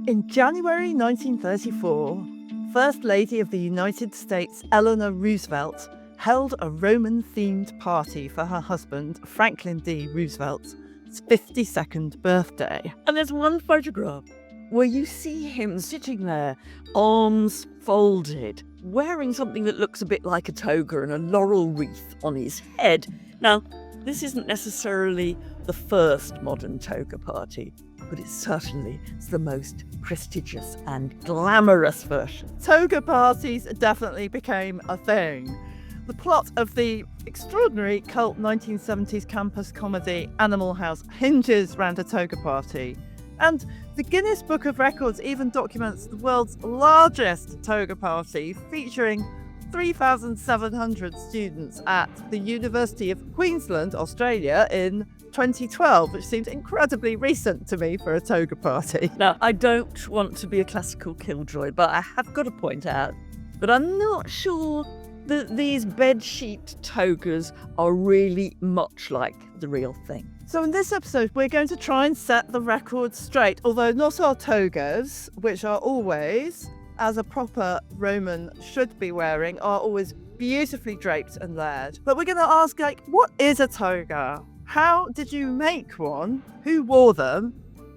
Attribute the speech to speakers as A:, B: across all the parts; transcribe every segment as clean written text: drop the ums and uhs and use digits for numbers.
A: In January 1934, First Lady of the United States Eleanor Roosevelt held a Roman-themed party for her husband, Franklin D. Roosevelt's 52nd birthday.
B: And there's one photograph where you see him sitting there, arms folded, wearing something that looks a bit like a toga and a laurel wreath on his head. Now, this isn't necessarily the first modern toga party, but it's certainly the most prestigious and glamorous version.
A: Toga parties definitely became a thing. The plot of the extraordinary cult 1970s campus comedy Animal House hinges around a toga party. And the Guinness Book of Records even documents the world's largest toga party, featuring 3,700 students at the University of Queensland, Australia, in 2012, which seems incredibly recent to me for a toga party.
B: Now, I don't want to be a classical killjoy, but I have got to point out that I'm not sure that these bedsheet togas are really much like the real thing.
A: So in this episode, we're going to try and set the record straight, although not our togas, which are always, as a proper Roman should be wearing, are always beautifully draped and layered. But we're going to ask, what is a toga? How did you make one? Who wore them?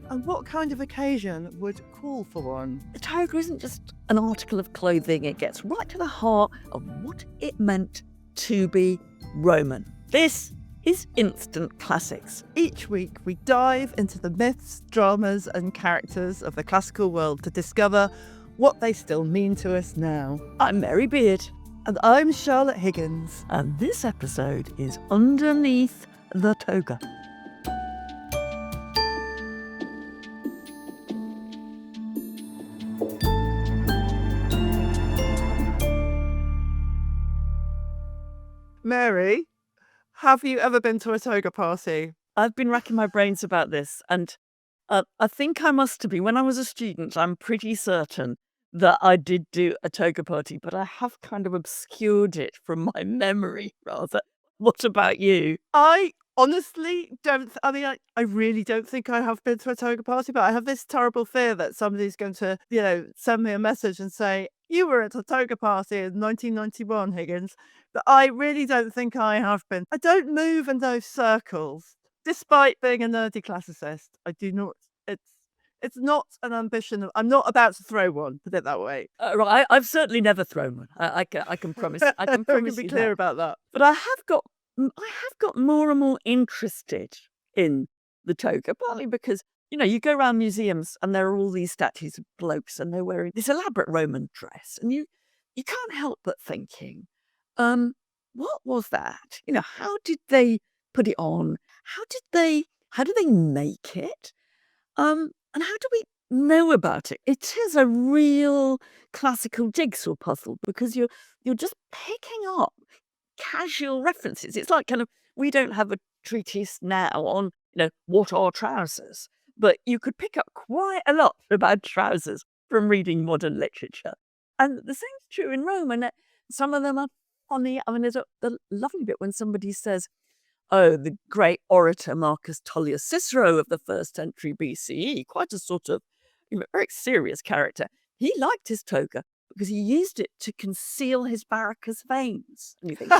A: And what kind of occasion would call for one?
B: The toga isn't just an article of clothing, it gets right to the heart of what it meant to be Roman. This is Instant Classics.
A: Each week we dive into the myths, dramas and characters of the classical world to discover what they still mean to us now.
B: I'm Mary Beard.
A: And I'm Charlotte Higgins.
B: And this episode is Underneath the Toga.
A: Mary, have you ever been to a toga party?
B: I've been racking my brains about this, and I think I must have been. When I was a student, I'm pretty certain that I did do a toga party, but I have kind of obscured it from my memory, rather. What about you?
A: I honestly don't, I really don't think I have been to a toga party, but I have this terrible fear that somebody's going to, send me a message and say, you were at a toga party in 1991, Higgins. But I really don't think I have been. I don't move in those circles. Despite being a nerdy classicist, I do not, it's not an ambition. I'm not about to throw one, put it that way.
B: Right, I've certainly never thrown one. I can promise. I can promise
A: be
B: you
A: clear
B: that.
A: about that.
B: But I have got more and more interested in the toga, partly because, you go around museums and there are all these statues of blokes and they're wearing this elaborate Roman dress. And you can't help but thinking, what was that? How did they put it on? How do they make it? And how do we know about it? It is a real classical jigsaw puzzle because you're just picking up casual references. It's like we don't have a treatise now on, what are trousers, but you could pick up quite a lot about trousers from reading modern literature. And the same's true in Rome, and some of them are funny. There's a lovely bit when somebody says, oh, the great orator Marcus Tullius Cicero of the 1st century BCE, quite a sort of very serious character. He liked his toga because he used it to conceal his varicose veins. And you think,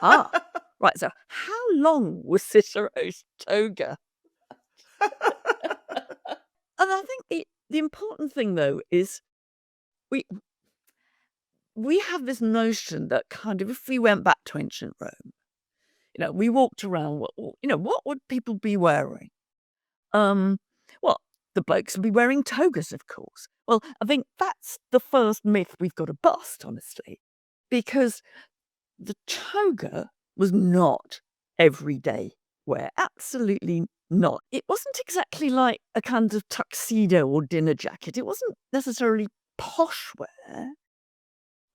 B: right, so how long was Cicero's toga? And I think the important thing, though, is we have this notion that if we went back to ancient Rome, we walked around, what would people be wearing? Well, the blokes would be wearing togas, of course. Well, I think that's the first myth we've got to bust, honestly, because the toga was not everyday wear. Absolutely not. It wasn't exactly like a kind of tuxedo or dinner jacket. It wasn't necessarily posh wear,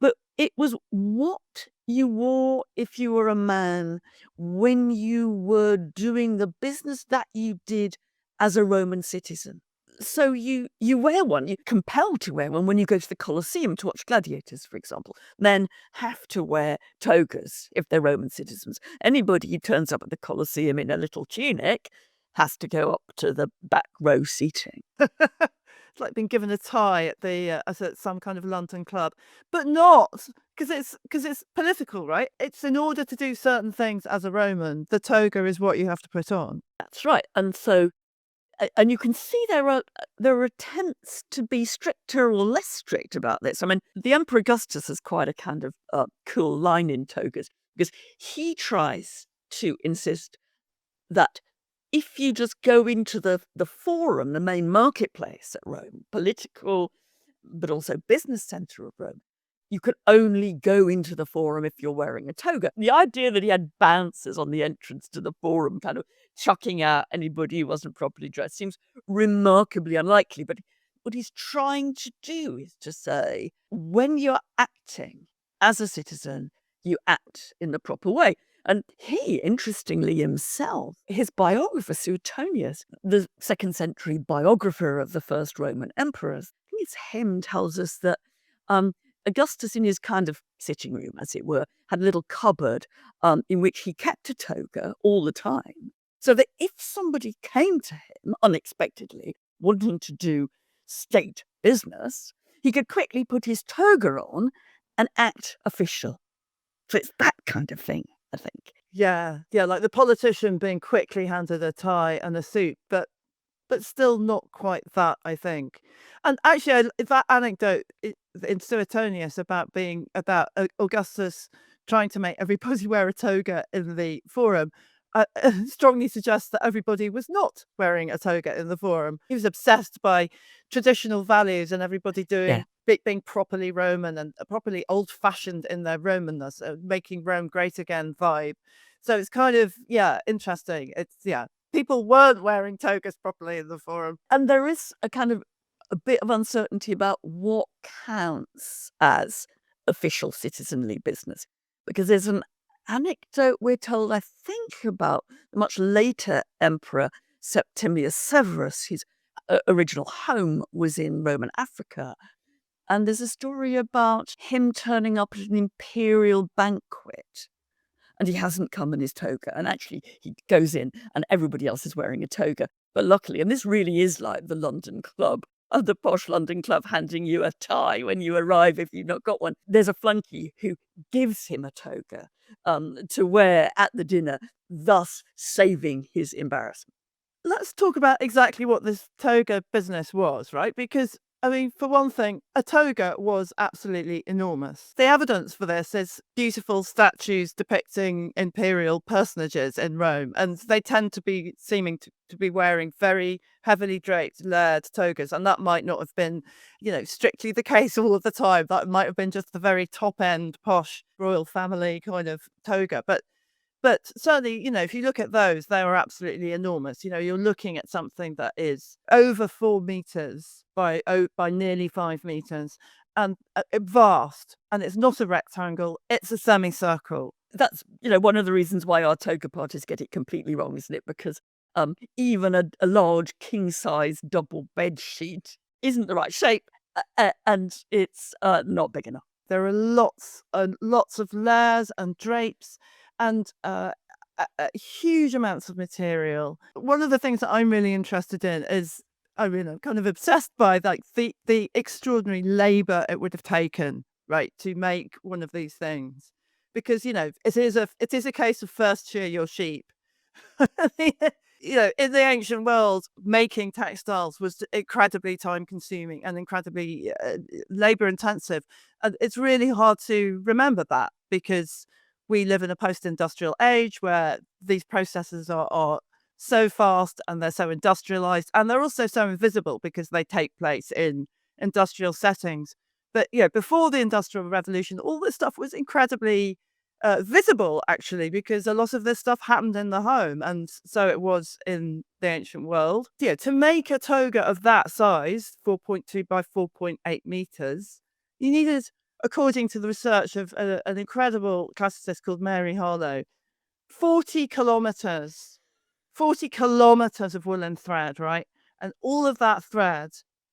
B: but it was what you wore if you were a man when you were doing the business that you did as a Roman citizen. So you wear one, you're compelled to wear one when you go to the Colosseum to watch gladiators, for example. Men have to wear togas if they're Roman citizens. Anybody who turns up at the Colosseum in a little tunic has to go up to the back row seating.
A: like been given a tie at some kind of London club, but not because it's political, right? It's in order to do certain things as a Roman, the toga is what you have to put on.
B: That's right. And so, and you can see there are attempts to be stricter or less strict about this. I mean, the Emperor Augustus has quite a kind of cool line in togas, because he tries to insist that if you just go into the forum, the main marketplace at Rome, political, but also business center of Rome, you could only go into the forum if you're wearing a toga. The idea that he had bouncers on the entrance to the forum kind of chucking out anybody who wasn't properly dressed seems remarkably unlikely. But what he's trying to do is to say, when you're acting as a citizen, you act in the proper way. And he, interestingly himself, his biographer, Suetonius, the 2nd century biographer of the first Roman emperors, his hymn tells us that Augustus, in his kind of sitting room, as it were, had a little cupboard in which he kept a toga all the time, so that if somebody came to him unexpectedly, wanting to do state business, he could quickly put his toga on and act official. So it's that kind of thing, I think.
A: Yeah, like the politician being quickly handed a tie and a suit, but still not quite that, I think. And actually, that anecdote in Suetonius about Augustus trying to make everybody wear a toga in the forum strongly suggests that everybody was not wearing a toga in the forum. He was obsessed by traditional values and everybody being properly Roman and properly old-fashioned in their Romanness, making Rome great again vibe. So it's kind of, interesting. People weren't wearing togas properly in the forum.
B: And there is a kind of a bit of uncertainty about what counts as official citizenly business. Because there's an anecdote we're told, I think, about the much later emperor Septimius Severus. His original home was in Roman Africa. And there's a story about him turning up at an imperial banquet. And he hasn't come in his toga. And actually, he goes in and everybody else is wearing a toga. But luckily, and this really is like the London club, the posh London club handing you a tie when you arrive if you've not got one. There's a flunky who gives him a toga to wear at the dinner, thus saving his embarrassment.
A: Let's talk about exactly what this toga business was, right? Because I mean, for one thing, a toga was absolutely enormous. The evidence for this is beautiful statues depicting imperial personages in Rome, and they tend to be seeming to be wearing very heavily draped, layered togas, and that might not have been, strictly the case all of the time. That might have been just the very top end, posh royal family kind of toga, But certainly, if you look at those, they are absolutely enormous. You're looking at something that is over 4 meters by nearly 5 meters and vast. And it's not a rectangle, it's a semicircle.
B: That's, one of the reasons why our toga parties get it completely wrong, isn't it? Because even a large king-size double bed sheet isn't the right shape and it's not big enough.
A: There are lots and lots of layers and drapes and huge amounts of material. One of the things that I'm really interested in is, I'm kind of obsessed by like the extraordinary labor it would have taken, right, to make one of these things. Because, it is a case of first shear your sheep. In the ancient world, making textiles was incredibly time consuming and incredibly labor intensive. And it's really hard to remember that because we live in a post-industrial age where these processes are so fast and they're so industrialized and they're also so invisible because they take place in industrial settings. But before the Industrial Revolution, all this stuff was incredibly visible, actually, because a lot of this stuff happened in the home, and so it was in the ancient world. To make a toga of that size, 4.2 by 4.8 meters, you needed, according to the research of an incredible classicist called Mary Harlow, 40 kilometres. 40 kilometres of woolen thread, right? And all of that thread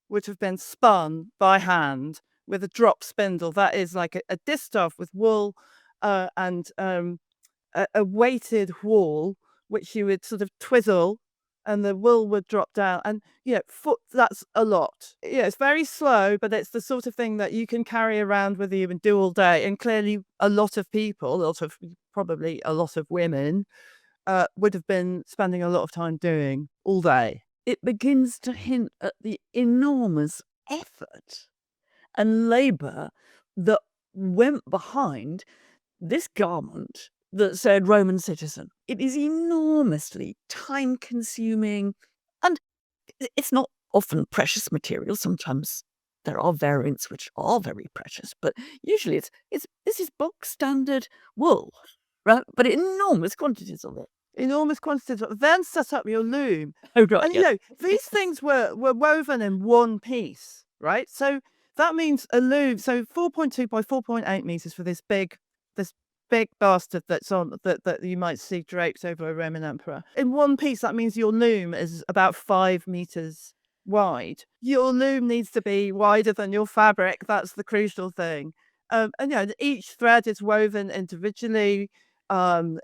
A: would have been spun by hand with a drop spindle. That is like a distaff with wool and a weighted wall, which you would sort of twiddle and the wool would drop down. And that's a lot. It's very slow, but it's the sort of thing that you can carry around with you and do all day. And clearly, a lot of people, probably a lot of women, would have been spending a lot of time doing all day.
B: It begins to hint at the enormous effort and labour that went behind this garment that said Roman citizen. It is enormously time consuming, and it's not often precious material. Sometimes there are variants which are very precious, but usually this is bog standard wool, right? But enormous quantities of it.
A: Enormous quantities. Then set up your loom.
B: Oh, right,
A: And
B: yes.
A: these things were woven in one piece, right? So that means a loom. So 4.2 by 4.8 meters for this big bastard that you might see draped over a Roman emperor. In one piece, that means your loom is about 5 meters wide. Your loom needs to be wider than your fabric. That's the crucial thing. And each thread is woven individually. You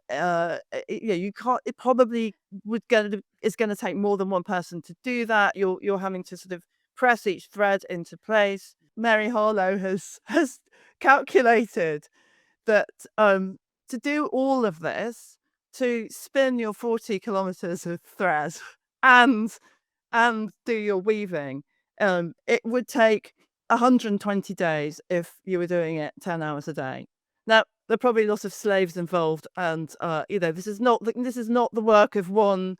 A: can't. It probably is going to take more than one person to do that. You're having to sort of press each thread into place. Mary Harlow has calculated that to do all of this, to spin your 40 kilometers of thread and do your weaving, it would take 120 days if you were doing it 10 hours a day. Now, there are probably lots of slaves involved, and this is not the work of one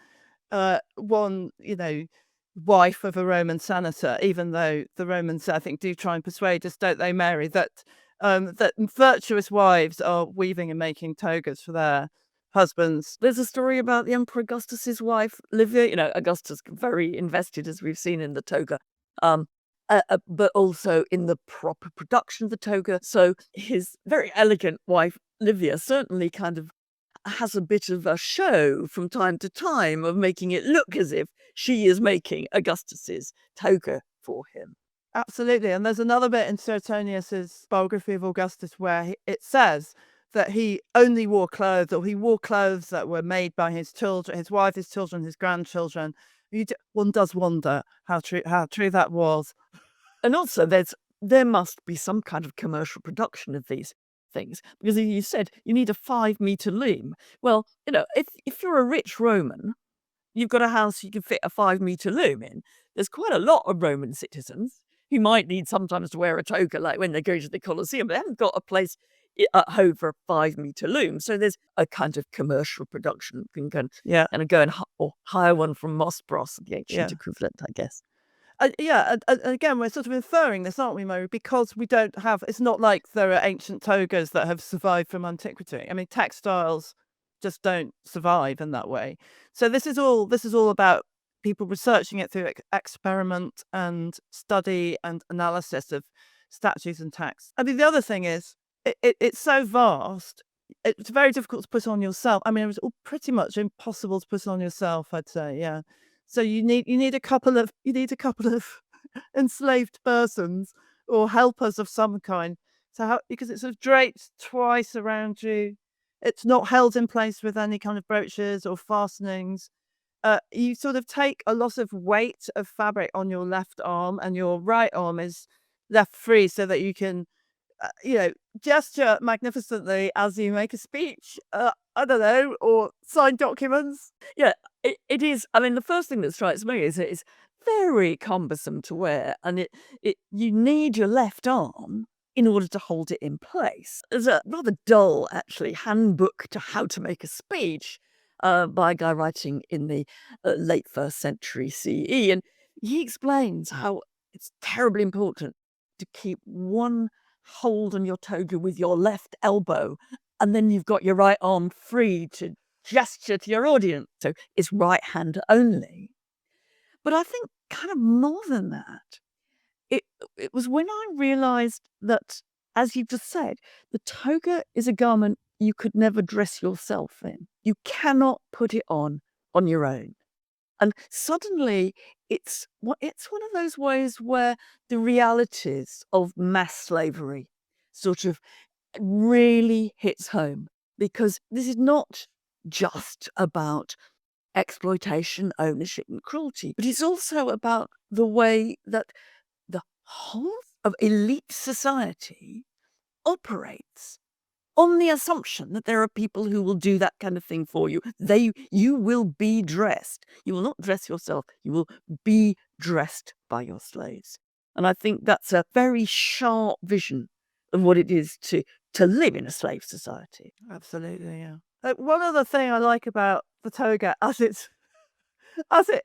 A: wife of a Roman senator. Even though the Romans, I think, do try and persuade us, don't they, Mary, that virtuous wives are weaving and making togas for their husbands.
B: There's a story about the Emperor Augustus's wife, Livia. Augustus very invested, as we've seen in the toga. But also in the proper production of the toga. So his very elegant wife, Livia, certainly kind of has a bit of a show from time to time of making it look as if she is making Augustus's toga for him.
A: Absolutely. And there's another bit in Suetonius's biography of Augustus where it says that he only wore clothes, or he wore clothes that were made by his children, his wife, his children, his grandchildren. One does wonder how true that was.
B: And also, there must be some kind of commercial production of these things, because you said you need a 5-meter loom. Well, if you're a rich Roman, you've got a house you can fit a 5-meter loom in. There's quite a lot of Roman citizens who might need sometimes to wear a toga, like when they go to the Colosseum. They haven't got a place at home for a 5-meter loom. So there's a kind of commercial production. You can go and hire one from Mospros, the ancient equivalent, I guess.
A: And again, we're sort of inferring this, aren't we, Mary? Because we don't have. It's not like there are ancient togas that have survived from antiquity. I mean, textiles just don't survive in that way. So this is all about people researching it through experiment and study and analysis of statues and texts. I mean, the other thing is it's so vast. It's very difficult to put on yourself. I mean, it was pretty much impossible to put on yourself, I'd say. Yeah. So you need a couple of enslaved persons or helpers of some kind because it's sort of draped twice around you. It's not held in place with any kind of brooches or fastenings. You sort of take a lot of weight of fabric on your left arm, and your right arm is left free so that you can, gesture magnificently as you make a speech. I don't know, or sign documents.
B: Yeah, it is. I mean, the first thing that strikes me is it's very cumbersome to wear, and you need your left arm in order to hold it in place. There's a rather dull, actually, handbook to how to make a speech by a guy writing in the late 1st century CE, and he explains how it's terribly important to keep one hold on your toga with your left elbow, and then you've got your right arm free to gesture to your audience. So it's right hand only. But I think kind of more than that, it was when I realized that, as you just said, the toga is a garment you could never dress yourself in. You cannot put it on your own. And suddenly it's one of those ways where the realities of mass slavery sort of really hits home, because this is not just about exploitation, ownership, and cruelty. But it's also about the way that the whole of elite society operates on the assumption that there are people who will do that kind of thing for you. You will be dressed. You will not dress yourself. You will be dressed by your slaves. And I think that's a very sharp vision of what it is to live in a slave society.
A: Absolutely, yeah. One other thing I like about the toga, as it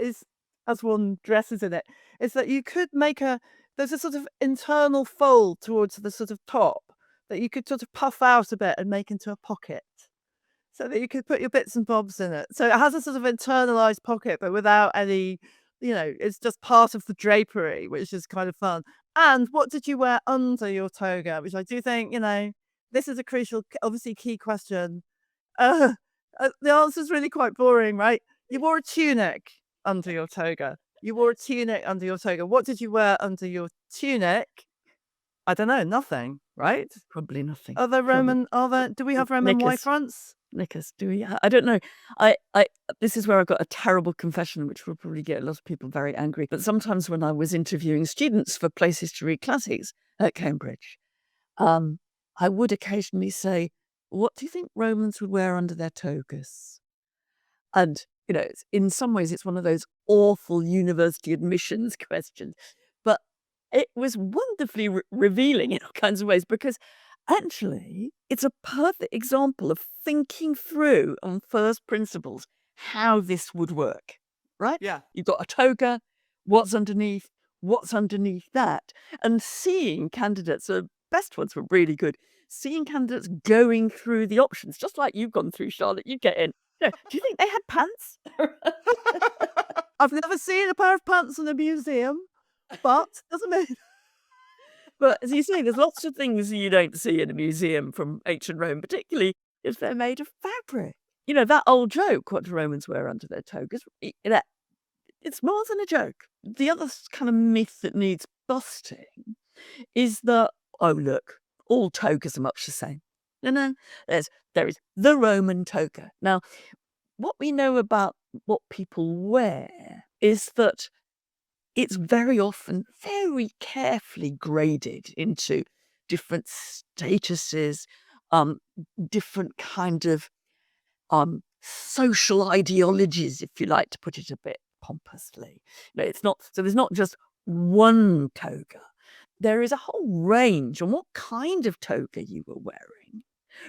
A: is, as one dresses in it, is that you could make there's a sort of internal fold towards the sort of top that you could sort of puff out a bit and make into a pocket, so that you could put your bits and bobs in it. So it has a sort of internalized pocket, but without any, it's just part of the drapery, which is kind of fun. And what did you wear under your toga? Which I do think, this is a crucial, obviously key question. Uh, the answer is really quite boring, right? You wore a tunic under your toga. You wore a tunic under your toga. What did you wear under your tunic? I don't know, nothing, right?
B: Probably nothing.
A: Do we have Roman
B: Knickers.
A: Y fronts?
B: Knickers, do we? I don't know. This is where I've got a terrible confession, which will probably get a lot of people very angry. But sometimes when I was interviewing students for places to read classics at Cambridge, I would occasionally say, what do you think Romans would wear under their togas? And, in some ways, it's one of those awful university admissions questions. But it was wonderfully revealing in all kinds of ways, because actually, it's a perfect example of thinking through on first principles how this would work, right?
A: Yeah.
B: You've got a toga, what's underneath that, and seeing candidates, the best ones were really good, seeing candidates going through the options, just like you've gone through, Charlotte, you get in. Do you think they had pants?
A: I've never seen a pair of pants in a museum, but doesn't mean.
B: But as you say, there's lots of things you don't see in a museum from ancient Rome, particularly if they're made of fabric. That old joke, what do Romans wear under their togas? It's more than a joke. The other kind of myth that needs busting is that, oh, look, all togas are much the same. No, there is the Roman toga. Now, what we know about what people wear is that it's very often very carefully graded into different statuses, different kind of social ideologies, if you like to put it a bit pompously. It's not so. There's not just one toga. There is a whole range, and what kind of toga you were wearing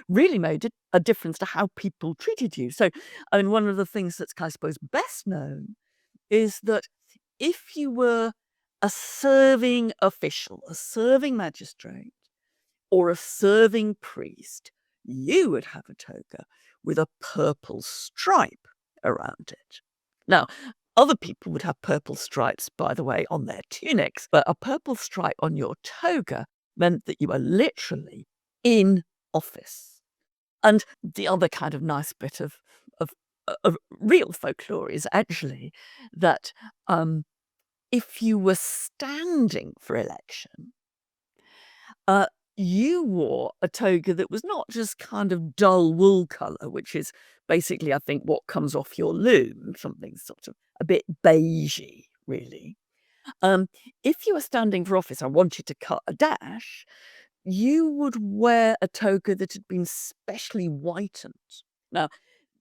B: really made a difference to how people treated you. So, one of the things that's, I suppose, best known is that if you were a serving official, a serving magistrate, or a serving priest, you would have a toga with a purple stripe around it. Now, other people would have purple stripes, by the way, on their tunics, but a purple stripe on your toga meant that you were literally in office. And the other kind of nice bit of real folklore is actually that if you were standing for election, you wore a toga that was not just kind of dull wool colour, which is basically, I think, what comes off your loom, something sort of a bit beigey, really. If you were standing for office and wanted to cut a dash, you would wear a toga that had been specially whitened. Now,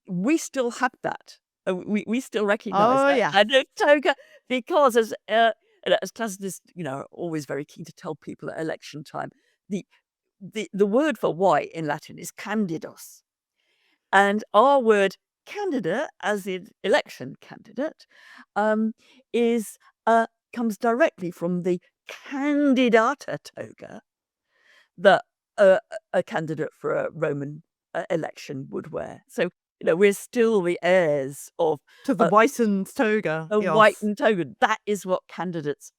B: we still have that. We still recognise that
A: yeah.
B: kind of toga, because as classicists, are always very keen to tell people at election time, the word for white in Latin is candidus, and our word candidate, as in election candidate, is comes directly from the candidata toga that a candidate for a Roman election would wear. So, we're still the heirs of
A: To the whitened toga.
B: a
A: yes.
B: whitened toga. That's what candidates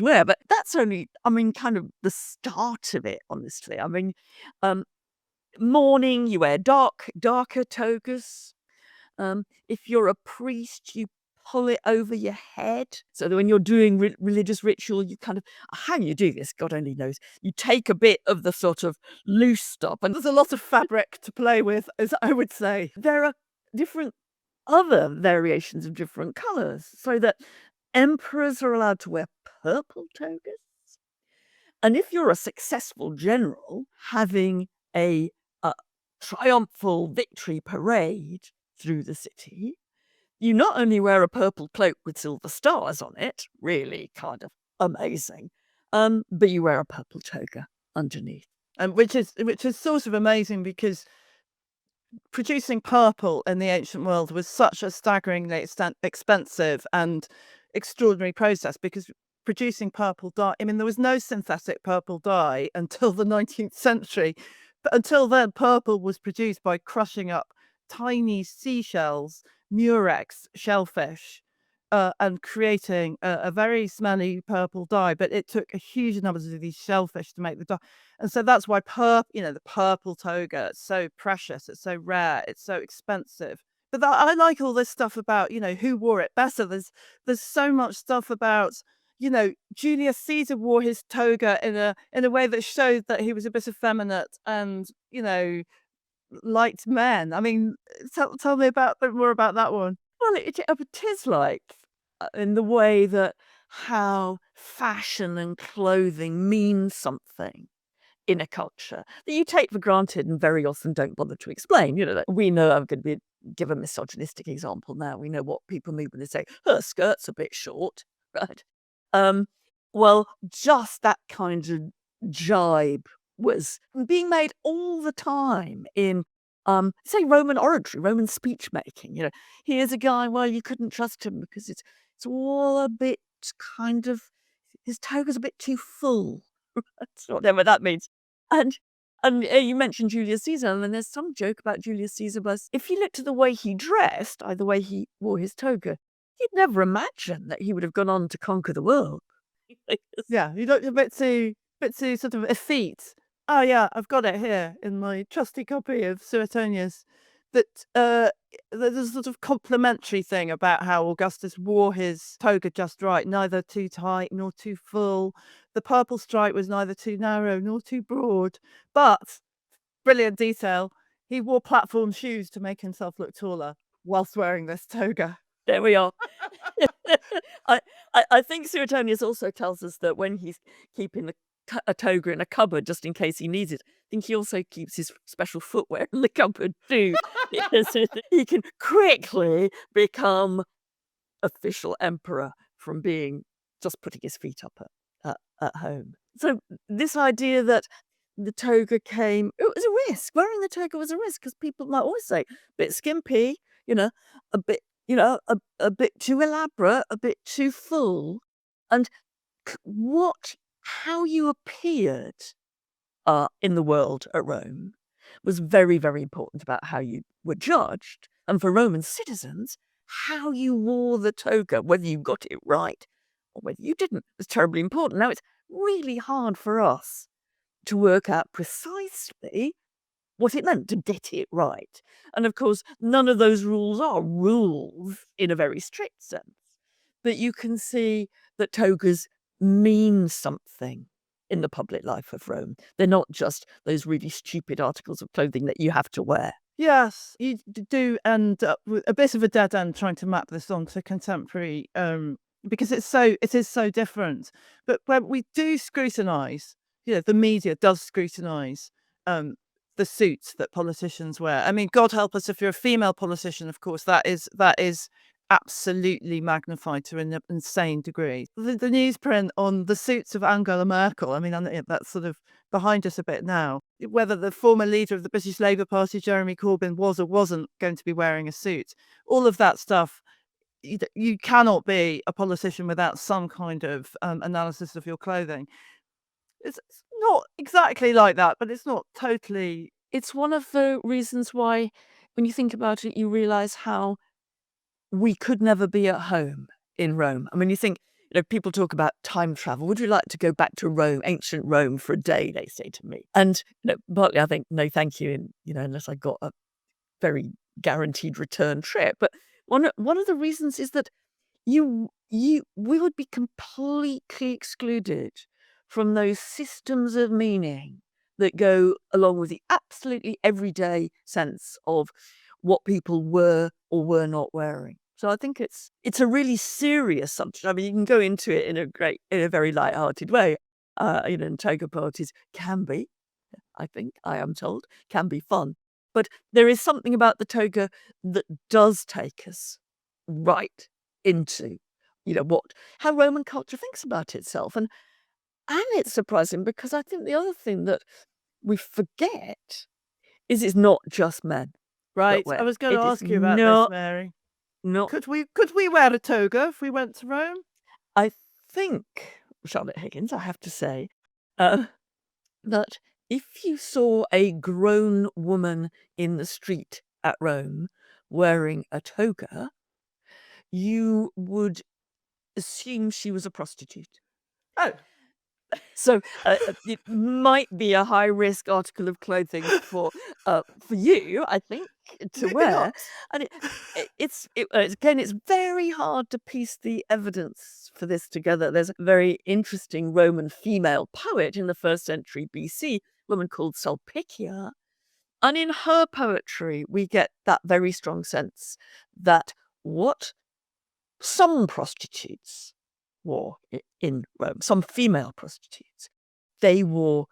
B: wear. But that's only, kind of the start of it, honestly. Morning, you wear darker togas. If you're a priest, you pull it over your head, so that when you're doing religious ritual, you kind of, how you do this, God only knows. You take a bit of the sort of loose stuff, and
A: There's a lot of fabric to play with, as I would say.
B: there are different other variations of different colours, so that emperors are allowed to wear purple togas. And if you're a successful general having a triumphal victory parade through the city, you not only wear a purple cloak with silver stars on it, really kind of amazing, but you wear a purple toga underneath.
A: And which is sort of amazing because producing purple in the ancient world was such a staggeringly expensive and extraordinary process because producing purple dye, I mean, there was no synthetic purple dye until the 19th century. But until then, purple was produced by crushing up tiny seashells, murex, shellfish, and creating a very smelly purple dye. But it took a huge numbers of these shellfish to make the dye. And so that's why the purple toga, it's so precious, it's so rare, it's so expensive. But I like all this stuff about, who wore it better. There's so much stuff about, Julius Caesar wore his toga in a way that showed that he was a bit effeminate and, liked men. I mean, tell me about a bit more about that one.
B: Well, it is like in the way that how fashion and clothing means something in a culture that you take for granted and very often don't bother to explain. That we know, I'm going to give a misogynistic example now. We know what people mean when they say her skirt's a bit short, right? Well, just that kind of jibe was being made all the time in say Roman oratory, Roman speech making. Here's a guy, well, you couldn't trust him because it's all a bit kind of, his toga's a bit too full. Whatever that means. And you mentioned Julius Caesar, and there's some joke about Julius Caesar, but if you looked at the way he dressed, the way he wore his toga, you'd never imagine that he would have gone on to conquer the world.
A: Yeah, you look a bit too sort of effete. Oh yeah, I've got it here in my trusty copy of Suetonius. That there's a sort of complimentary thing about how Augustus wore his toga just right, neither too tight nor too full. The purple stripe was neither too narrow nor too broad. But brilliant detail, he wore platform shoes to make himself look taller whilst wearing this toga.
B: There we are. I think Suetonius also tells us that when he's keeping a toga in a cupboard just in case he needs it, I think he also keeps his special footwear in the cupboard too. Because he can quickly become official emperor from being just putting his feet up at home. So this idea that the toga it was a risk. Wearing the toga was a risk because people might always say, a bit skimpy, a bit, a bit too elaborate, a bit too full. And how you appeared in the world at Rome was very, very important about how you were judged. And for Roman citizens, how you wore the toga, whether you got it right or whether you didn't, was terribly important. Now, it's really hard for us to work out precisely what it meant to get it right. And of course, none of those rules are rules in a very strict sense. But you can see that togas mean something in the public life of Rome. They're not just those really stupid articles of clothing that you have to wear.
A: Yes, you do end up with a bit of a dead end trying to map this onto contemporary, because it is so different. But when we do scrutinise, the media does scrutinise the suits that politicians wear. I mean, God help us if you're a female politician, of course, that is absolutely magnified to an insane degree. The newsprint on the suits of Angela Merkel, I mean, that's sort of behind us a bit now. Whether the former leader of the British Labour Party, Jeremy Corbyn, was or wasn't going to be wearing a suit, all of that stuff, you cannot be a politician without some kind of analysis of your clothing. It's not exactly like that, but it's not totally.
B: It's one of the reasons why, when you think about it, you realise how we could never be at home in Rome. I mean, you think, people talk about time travel. Would you like to go back to Rome, ancient Rome, for a day, they say to me. And, partly I think, no, thank you, unless I got a very guaranteed return trip. But one of the reasons is that we would be completely excluded from those systems of meaning that go along with the absolutely everyday sense of what people were or were not wearing. So I think it's a really serious subject. I mean, you can go into it in a very light-hearted way. And toga parties can be, I think, I am told, can be fun. But there is something about the toga that does take us right into, how Roman culture thinks about itself. And it's surprising because I think the other thing that we forget is it's not just men
A: Right.
B: that wear.
A: I was going to
B: It is
A: ask you about this,
B: not
A: Mary.
B: not.
A: Could we wear a toga if we went to Rome?
B: I think, Charlotte Higgins, I have to say, uh, that if you saw a grown woman in the street at Rome wearing a toga, you would assume she was a prostitute.
A: Oh,
B: So it might be a high-risk article of clothing for you, I think, to
A: maybe
B: wear.
A: not.
B: And again, it's very hard to piece the evidence for this together. There's a very interesting Roman female poet in the 1st century BC, a woman called Sulpicia. And in her poetry, we get that very strong sense that what some prostitutes wore in Rome, some female prostitutes, they wore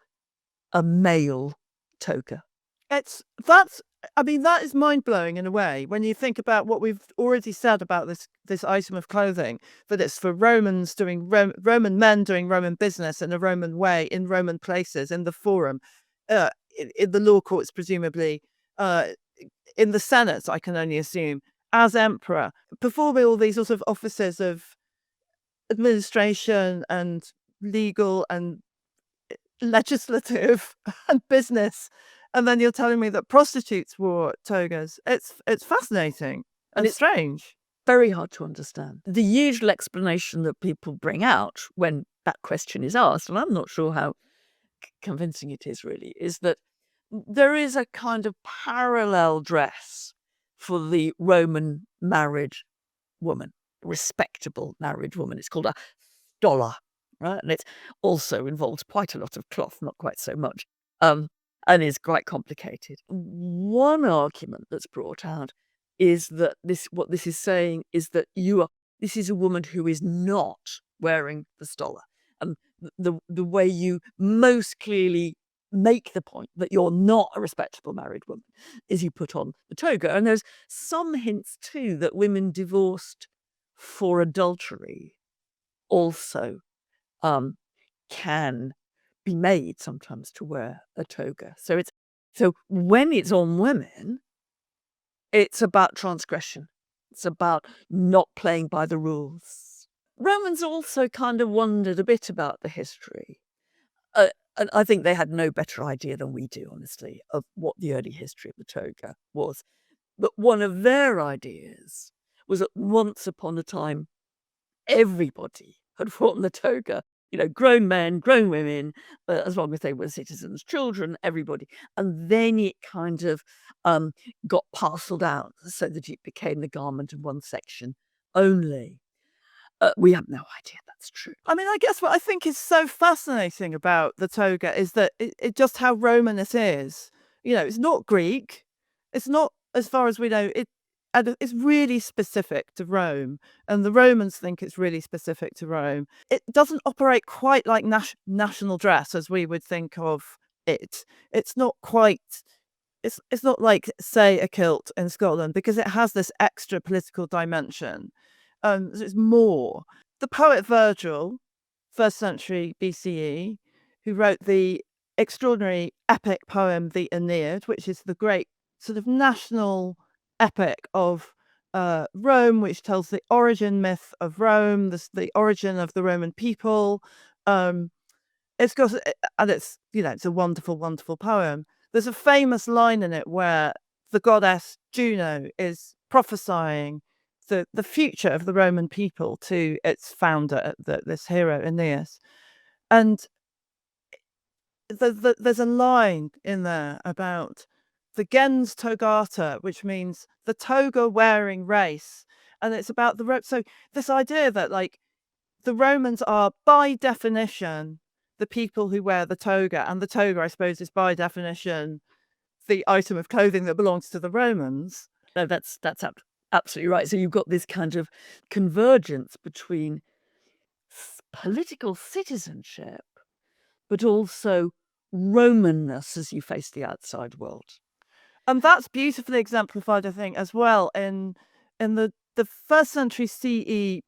B: a male toga.
A: That is mind-blowing in a way when you think about what we've already said about this item of clothing, that it's for Romans doing Roman men doing Roman business in a Roman way, in Roman places, in the forum, in the law courts, presumably, in the Senate, I can only assume, as emperor, performing all these sort of offices of administration and legal and legislative and business, and then you're telling me that prostitutes wore togas. It's fascinating and
B: it's
A: strange.
B: Very hard to understand. The usual explanation that people bring out when that question is asked, and I'm not sure how convincing it is really, is that there is a kind of parallel dress for the Roman married woman, respectable married woman. It's called a stola, right? And it also involves quite a lot of cloth, not quite so much, and is quite complicated. One argument that's brought out is that what this is saying is that this is a woman who is not wearing the stola. And the way you most clearly make the point that you're not a respectable married woman is you put on the toga. And there's some hints too that women divorced for adultery also can be made sometimes to wear a toga. So when it's on women, it's about transgression. It's about not playing by the rules. Romans also kind of wondered a bit about the history. And I think they had no better idea than we do, honestly, of what the early history of the toga was. But one of their ideas was that once upon a time, everybody had worn the toga. Grown men, grown women, as long as they were citizens, children, everybody. And then it kind of got parceled out so that it became the garment of one section only. We have no idea that's true.
A: I mean, I guess what I think is so fascinating about the toga is that it just how Roman it is. It's not Greek. It's not, as far as we know, and it's really specific to Rome, and the Romans think it's really specific to Rome. It doesn't operate quite like national dress as we would think of it. It's not quite. It's not like, say, a kilt in Scotland, because it has this extra political dimension. So it's more. The poet Virgil, 1st century BCE, who wrote the extraordinary epic poem, the Aeneid, which is the great sort of national epic of Rome, which tells the origin myth of Rome, the origin of the Roman people. It's got, and it's a wonderful, wonderful poem. There's a famous line in it where the goddess Juno is prophesying the future of the Roman people to its founder, this hero Aeneas. And there's a line in there about the gens togata, which means the toga wearing race. And it's about so this idea that, like, the Romans are by definition the people who wear the toga, and the toga, I suppose, is by definition the item of clothing that belongs to the Romans.
B: No, that's absolutely right. So you've got this kind of convergence between political citizenship, but also Romanness as you face the outside world.
A: And that's beautifully exemplified, I think, as well in the first century CE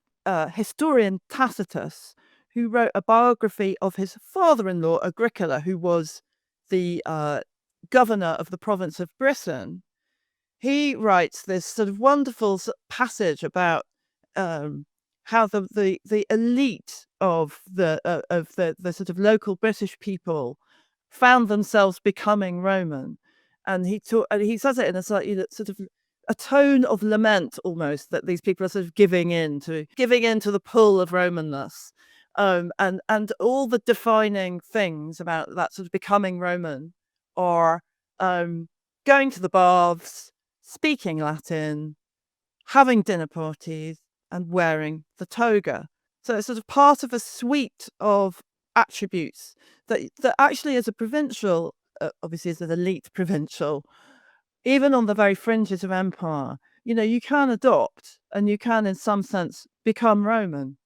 A: historian Tacitus, who wrote a biography of his father-in-law Agricola, who was the governor of the province of Britain. He writes this sort of wonderful passage about how the elite of the sort of local British people found themselves becoming Roman, and he says it in a slightly sort of a tone of lament almost, that these people are sort of giving in to the pull of Romanness, and all the defining things about that sort of becoming Roman are going to the baths, speaking Latin, having dinner parties, and wearing the toga. So it's sort of part of a suite of attributes that actually, as a provincial, obviously as an elite provincial, even on the very fringes of empire, you can adopt and you can, in some sense, become Roman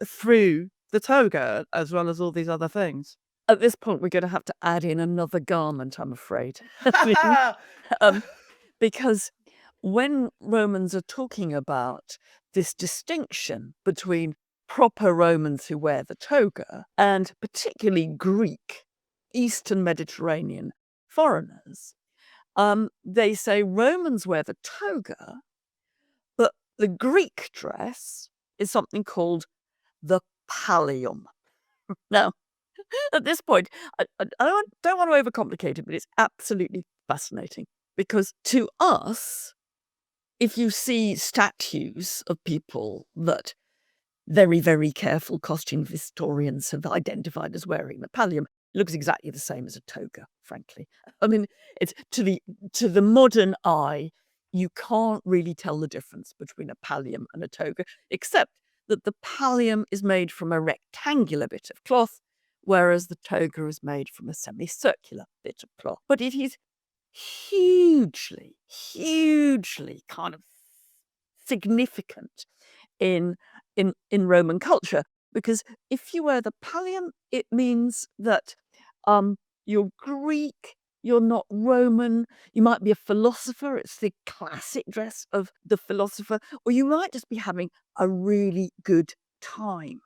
A: through the toga as well as all these other things.
B: At this point, we're going to have to add in another garment, I'm afraid. I mean, because when Romans are talking about this distinction between proper Romans who wear the toga and particularly Greek, Eastern Mediterranean foreigners, they say Romans wear the toga, but the Greek dress is something called the pallium. Now, at this point, I don't want to overcomplicate it, but it's absolutely fascinating because to us, if you see statues of people that very, very careful costume historians have identified as wearing the pallium, it looks exactly the same as a toga, frankly. I mean, it's to the modern eye, you can't really tell the difference between a pallium and a toga, except that the pallium is made from a rectangular bit of cloth, whereas the toga is made from a semicircular bit of cloth. But it is hugely, hugely kind of significant in Roman culture, because if you wear the pallium, it means that you're Greek, you're not Roman. You might be a philosopher. It's the classic dress of the philosopher, or you might just be having a really good time,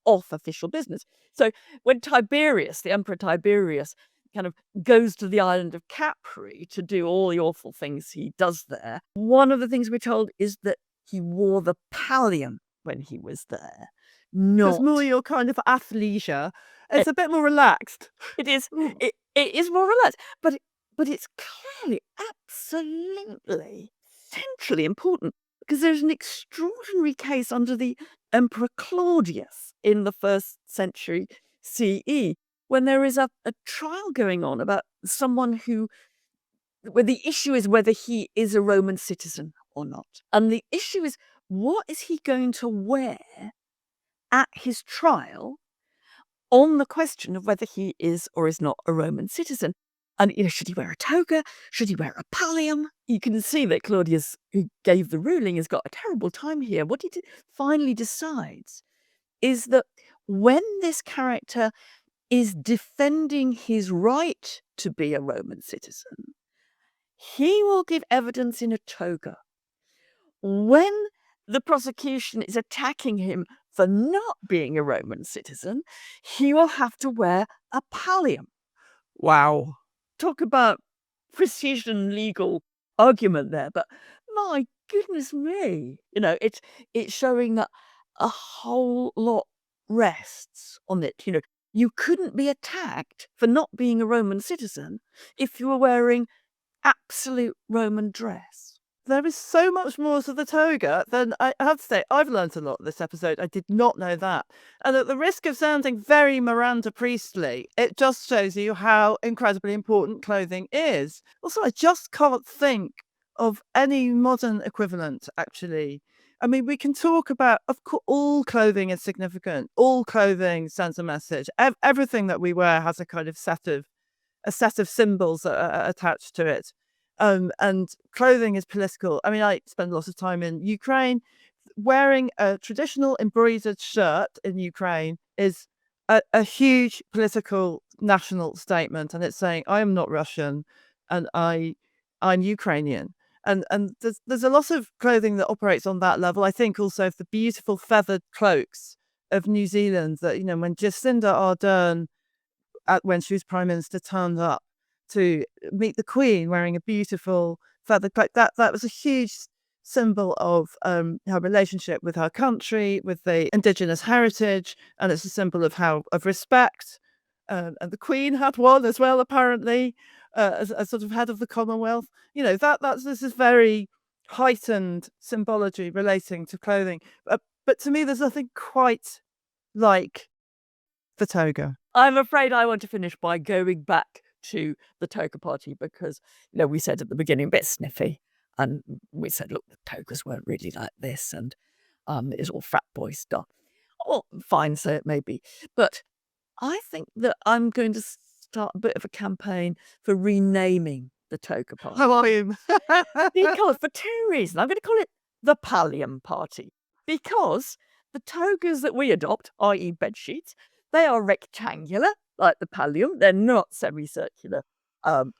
B: off official business. So when Tiberius, the Emperor Tiberius, kind of goes to the island of Capri to do all the awful things he does there, one of the things we're told is that he wore the pallium when he was there.
A: It's more your kind of athleisure. It's a bit more relaxed.
B: It is. It is more relaxed, but it's clearly absolutely centrally important because there's an extraordinary case under the Emperor Claudius in the 1st century CE when there is a trial going on about someone where the issue is whether he is a Roman citizen or not. And the issue is, what is he going to wear at his trial on the question of whether he is or is not a Roman citizen? And, should he wear a toga? Should he wear a pallium? You can see that Claudius, who gave the ruling, has got a terrible time here. What he finally decides is that when this character is defending his right to be a Roman citizen, he will give evidence in a toga. When the prosecution is attacking him for not being a Roman citizen, he will have to wear a pallium.
A: Wow.
B: Talk about precision legal argument there, but my goodness me, it's showing that a whole lot rests on it. You couldn't be attacked for not being a Roman citizen if you were wearing absolute Roman dress.
A: There is so much more to the toga than I have to say. I've learned a lot this episode. I did not know that. And at the risk of sounding very Miranda Priestly, it just shows you how incredibly important clothing is. Also, I just can't think of any modern equivalent, actually. I mean, we can talk about, of course, all clothing is significant. All clothing sends a message. Everything that we wear has a kind of set of symbols that are attached to it. And clothing is political. I mean, I spend a lot of time in Ukraine. Wearing a traditional embroidered shirt in Ukraine is a huge political national statement, and it's saying I am not Russian, and I'm Ukrainian. And there's a lot of clothing that operates on that level. I think also of the beautiful feathered cloaks of New Zealand that, when Jacinda Ardern, when she was Prime Minister, turned up to meet the Queen wearing a beautiful feather cloak. That was a huge symbol of her relationship with her country, with the indigenous heritage, and it's a symbol of respect. And the Queen had one as well, apparently, as sort of head of the Commonwealth. That's this is very heightened symbology relating to clothing. But to me, there's nothing quite like the toga.
B: I'm afraid I want to finish by going back to the toga party because, we said at the beginning, a bit sniffy. And we said, look, the togas weren't really like this. And it's all frat boy stuff. Well, fine, so it may be. But I think that I'm going to start a bit of a campaign for renaming the toga party.
A: Pallium.
B: Because for two reasons. I'm going to call it the pallium party. Because the togas that we adopt, i.e. bedsheets, they are rectangular, like the pallium. They're not semicircular,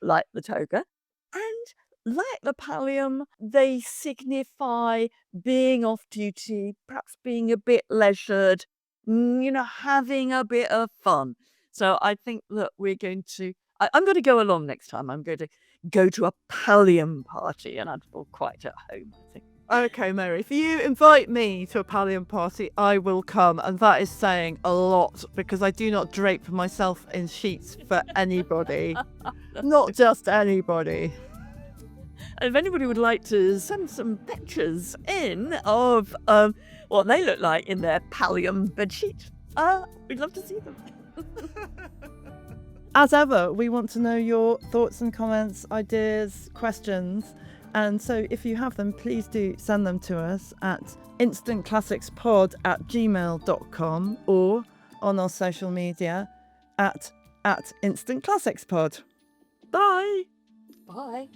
B: like the toga. And like the pallium, they signify being off duty, perhaps being a bit leisured, having a bit of fun. So I think that we're going to, I'm going to go along next time. I'm going to go to a pallium party and I'd feel quite at home, I think.
A: Okay, Mary, if you invite me to a pallium party, I will come. And that is saying a lot because I do not drape myself in sheets for anybody. Not just anybody.
B: And if anybody would like to send some pictures in of what they look like in their pallium bedsheet, we'd love to see them.
A: As ever, we want to know your thoughts and comments, ideas, questions. And so if you have them, please do send them to us at instantclassicspod@gmail.com or on our social media at instantclassicspod.
B: Bye. Bye.